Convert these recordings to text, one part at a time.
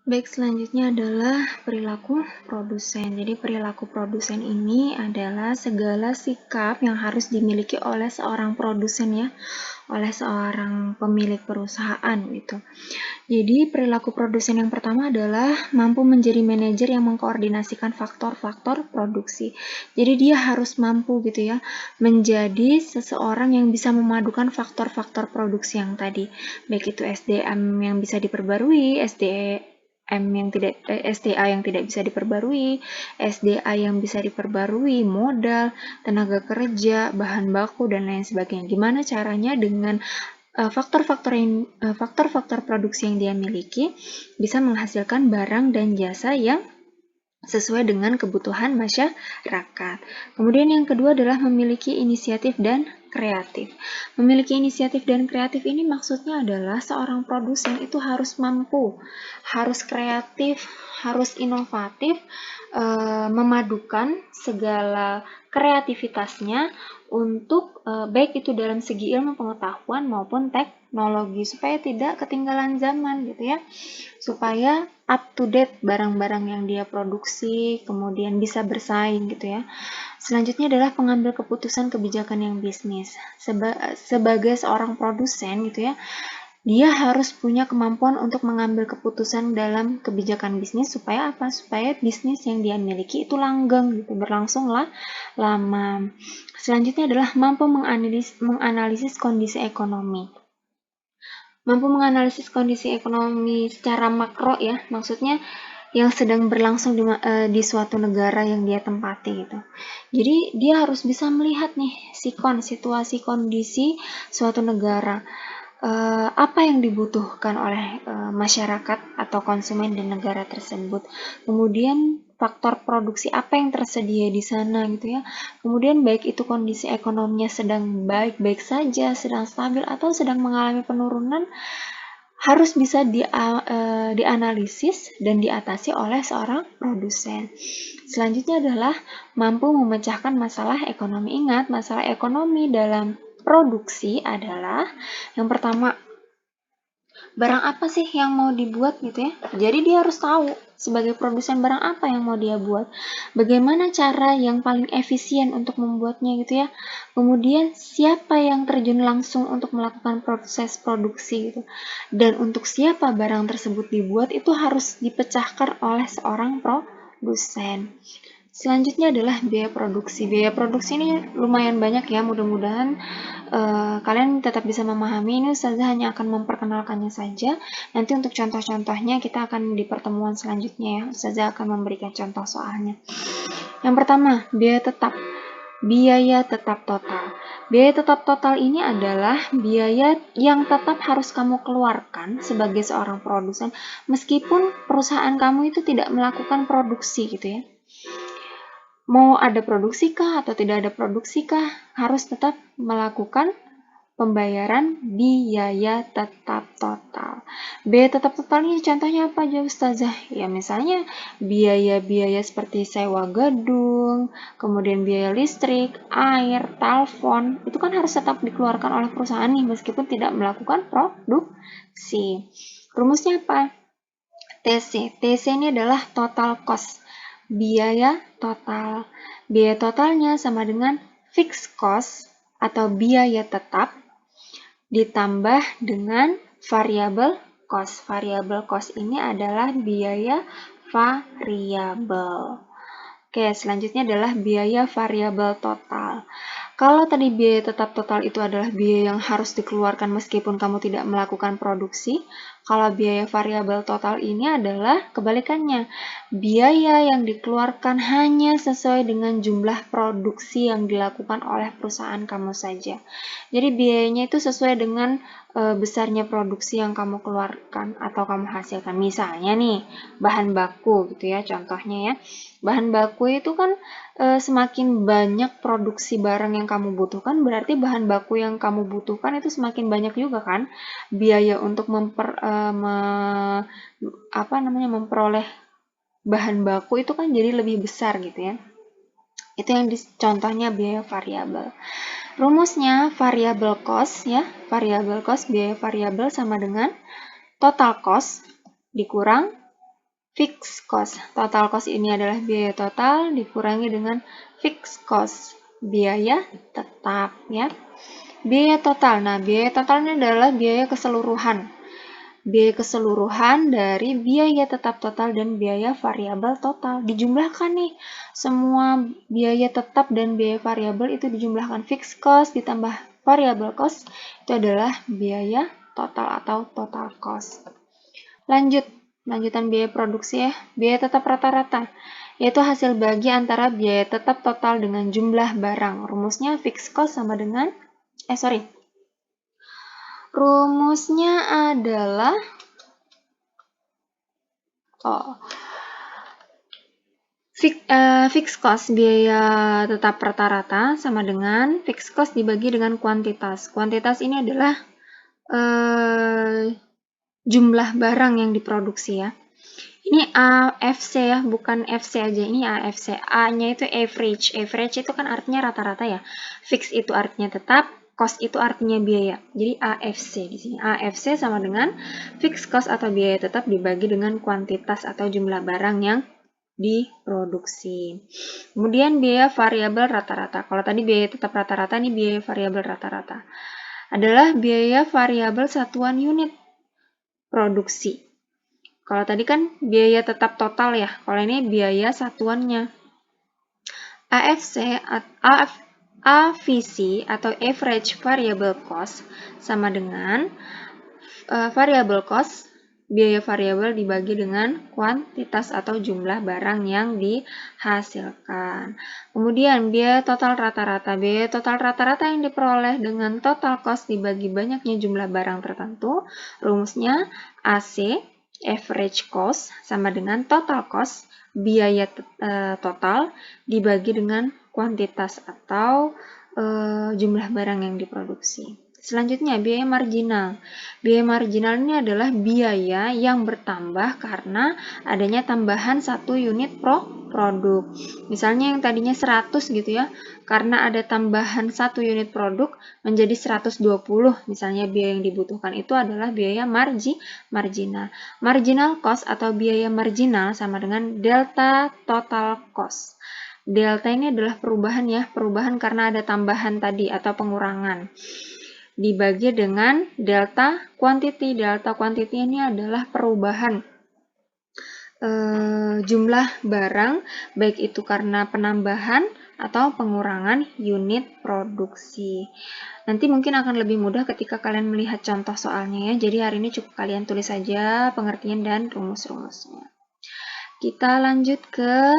Baik, selanjutnya adalah perilaku produsen. Jadi perilaku produsen ini adalah segala sikap yang harus dimiliki oleh seorang produsen ya, oleh seorang pemilik perusahaan gitu. Jadi perilaku produsen yang pertama adalah mampu menjadi manajer yang mengkoordinasikan faktor-faktor produksi. Jadi dia harus mampu gitu ya, menjadi seseorang yang bisa memadukan faktor-faktor produksi yang tadi, baik itu SDM yang bisa diperbarui, SDA yang tidak bisa diperbarui, SDA yang bisa diperbarui, modal, tenaga kerja, bahan baku, dan lain sebagainya. Gimana caranya dengan faktor-faktor produksi yang dia miliki bisa menghasilkan barang dan jasa yang sesuai dengan kebutuhan masyarakat. Kemudian yang kedua adalah memiliki inisiatif dan kreatif. Memiliki inisiatif dan kreatif ini maksudnya adalah seorang produsen itu harus mampu, harus kreatif, harus inovatif, memadukan segala kreativitasnya untuk baik itu dalam segi ilmu pengetahuan maupun teknologi supaya tidak ketinggalan zaman gitu ya, supaya up to date barang-barang yang dia produksi, kemudian bisa bersaing gitu ya. Selanjutnya adalah pengambil keputusan kebijakan yang bisnis. Sebagai seorang produsen gitu ya, dia harus punya kemampuan untuk mengambil keputusan dalam kebijakan bisnis supaya apa? Supaya bisnis yang dia miliki itu langgeng gitu, berlangsung lama. Selanjutnya adalah mampu menganalisis kondisi ekonomi. Mampu menganalisis kondisi ekonomi secara makro ya, maksudnya yang sedang berlangsung di suatu negara yang dia tempati gitu. Jadi dia harus bisa melihat nih situasi kondisi suatu negara, apa yang dibutuhkan oleh masyarakat atau konsumen di negara tersebut. Kemudian faktor produksi apa yang tersedia di sana gitu ya. Kemudian baik itu kondisi ekonominya sedang baik-baik saja, sedang stabil atau sedang mengalami penurunan, harus bisa dianalisis dan diatasi oleh seorang produsen. Selanjutnya adalah mampu memecahkan masalah ekonomi. Ingat, masalah ekonomi dalam produksi adalah yang pertama, barang apa sih yang mau dibuat gitu ya. Jadi dia harus tahu sebagai produsen barang apa yang mau dia buat. Bagaimana cara yang paling efisien untuk membuatnya gitu ya. Kemudian siapa yang terjun langsung untuk melakukan proses produksi gitu. Dan untuk siapa barang tersebut dibuat itu harus dipecahkan oleh seorang produsen. Selanjutnya adalah biaya produksi. Biaya produksi ini lumayan banyak ya, mudah-mudahan kalian tetap bisa memahami. Ini Ustazah hanya akan memperkenalkannya saja. Nanti untuk contoh-contohnya kita akan di pertemuan selanjutnya ya. Ustazah akan memberikan contoh soalnya. Yang pertama, biaya tetap. Biaya tetap total. Biaya tetap total ini adalah biaya yang tetap harus kamu keluarkan sebagai seorang produsen meskipun perusahaan kamu itu tidak melakukan produksi gitu ya. Mau ada produksi kah atau tidak ada produksi kah, harus tetap melakukan pembayaran biaya tetap total. Biaya tetap total ini contohnya apa aja Ustazah? Ya misalnya biaya-biaya seperti sewa gedung, kemudian biaya listrik, air, telepon, itu kan harus tetap dikeluarkan oleh perusahaan nih meskipun tidak melakukan produksi. Rumusnya apa? TC. TC ini adalah total cost. Biaya total. Biaya totalnya sama dengan fixed cost atau biaya tetap ditambah dengan variable cost. Variable cost ini adalah biaya variabel. Oke, selanjutnya adalah biaya variabel total. Kalau tadi biaya tetap total itu adalah biaya yang harus dikeluarkan meskipun kamu tidak melakukan produksi, kalau biaya variabel total ini adalah kebalikannya. Biaya yang dikeluarkan hanya sesuai dengan jumlah produksi yang dilakukan oleh perusahaan kamu saja. Jadi biayanya itu sesuai dengan besarnya produksi yang kamu keluarkan atau kamu hasilkan. Misalnya nih, bahan baku gitu ya, contohnya ya. Bahan baku itu kan semakin banyak produksi barang yang kamu butuhkan, berarti bahan baku yang kamu butuhkan itu semakin banyak juga kan. Biaya untuk memperoleh bahan baku itu kan jadi lebih besar gitu ya. Itu yang contohnya biaya variabel. Rumusnya variable cost ya. Variable cost, biaya variabel sama dengan total cost dikurang fixed cost. Total cost ini adalah biaya total dikurangi dengan fixed cost, biaya tetap ya. Biaya total. Nah, biaya total ini adalah biaya keseluruhan. Biaya keseluruhan dari biaya tetap total dan biaya variabel total. Dijumlahkan nih, semua biaya tetap dan biaya variabel itu dijumlahkan. Fixed cost ditambah variable cost itu adalah biaya total atau total cost. Lanjutan biaya produksi ya. Biaya tetap rata-rata, yaitu hasil bagi antara biaya tetap total dengan jumlah barang. Rumusnya fixed cost sama dengan, rumusnya adalah fixed cost, biaya tetap rata-rata sama dengan fixed cost dibagi dengan kuantitas. Kuantitas ini adalah jumlah barang yang diproduksi ya. Ini AFC ya, bukan FC aja. Ini AFC. A-nya itu average. Average itu kan artinya rata-rata ya. Fix itu artinya tetap, cost itu artinya biaya. Jadi AFC di sini. AFC sama dengan fixed cost atau biaya tetap dibagi dengan kuantitas atau jumlah barang yang diproduksi. Kemudian biaya variabel rata-rata. Kalau tadi biaya tetap rata-rata, ini biaya variabel rata-rata. Adalah biaya variabel satuan unit produksi. Kalau tadi kan biaya tetap total ya, kalau ini biaya satuannya. AVC atau average variable cost sama dengan variable cost, biaya variabel dibagi dengan kuantitas atau jumlah barang yang dihasilkan. Kemudian biaya total rata-rata. Biaya total rata-rata yang diperoleh dengan total cost dibagi banyaknya jumlah barang tertentu. Rumusnya AC, average cost, sama dengan total cost, biaya total dibagi dengan kuantitas atau jumlah barang yang diproduksi. Selanjutnya, biaya marginal. Biaya marginal ini adalah biaya yang bertambah karena adanya tambahan satu unit produk. Misalnya yang tadinya 100 gitu ya, karena ada tambahan satu unit produk menjadi 120. Misalnya biaya yang dibutuhkan itu adalah biaya marginal. Marginal cost atau biaya marginal sama dengan delta total cost. Delta ini adalah perubahan ya, perubahan karena ada tambahan tadi atau pengurangan. Dibagi dengan delta quantity. Delta quantity ini adalah perubahan jumlah barang, baik itu karena penambahan atau pengurangan unit produksi. Nanti mungkin akan lebih mudah ketika kalian melihat contoh soalnya ya. Jadi hari ini cukup kalian tulis saja pengertian dan rumus-rumusnya. Kita lanjut ke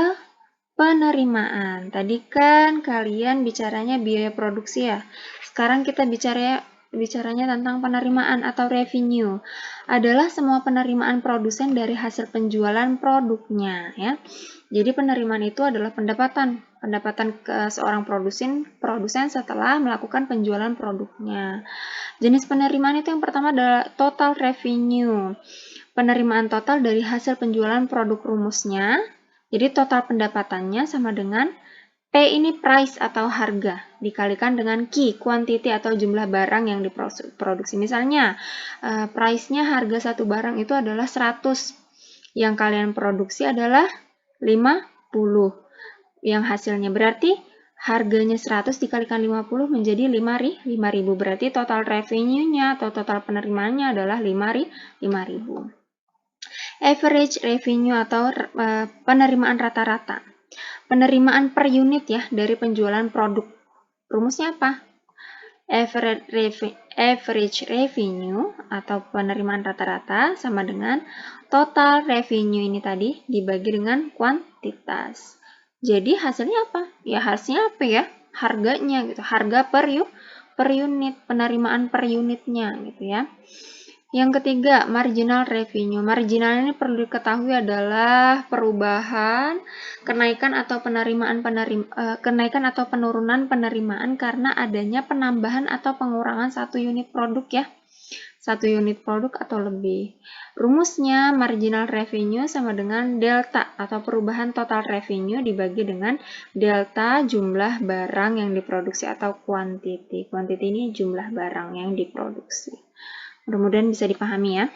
penerimaan. Tadi kan kalian bicaranya biaya produksi ya. Sekarang kita bicaranya tentang penerimaan atau revenue. Adalah semua penerimaan produsen dari hasil penjualan produknya ya. Jadi penerimaan itu adalah pendapatan ke seorang produsen setelah melakukan penjualan produknya. Jenis penerimaan itu yang pertama adalah total revenue. Penerimaan total dari hasil penjualan produk rumusnya. Jadi total pendapatannya sama dengan P ini price atau harga dikalikan dengan Q, quantity atau jumlah barang yang diproduksi. Misalnya price-nya harga satu barang itu adalah 100. Yang kalian produksi adalah 50. Yang hasilnya berarti harganya 100 dikalikan 50 menjadi 5.000. Berarti total revenue-nya atau total penerimaannya adalah 5.000. Average revenue atau penerimaan rata-rata. Penerimaan per unit ya dari penjualan produk. Rumusnya apa? Average revenue atau penerimaan rata-rata sama dengan total revenue ini tadi dibagi dengan kuantitas. Jadi hasilnya apa? Ya hasilnya apa ya? Harganya gitu. Harga per unit, penerimaan per unitnya gitu ya. Yang ketiga, marginal revenue. Marginal ini perlu diketahui adalah perubahan, kenaikan atau penurunan penerimaan karena adanya penambahan atau pengurangan satu unit produk ya. Satu unit produk atau lebih. Rumusnya marginal revenue sama dengan delta atau perubahan total revenue dibagi dengan delta jumlah barang yang diproduksi atau quantity. Quantity ini jumlah barang yang diproduksi. Mudah-mudahan bisa dipahami ya.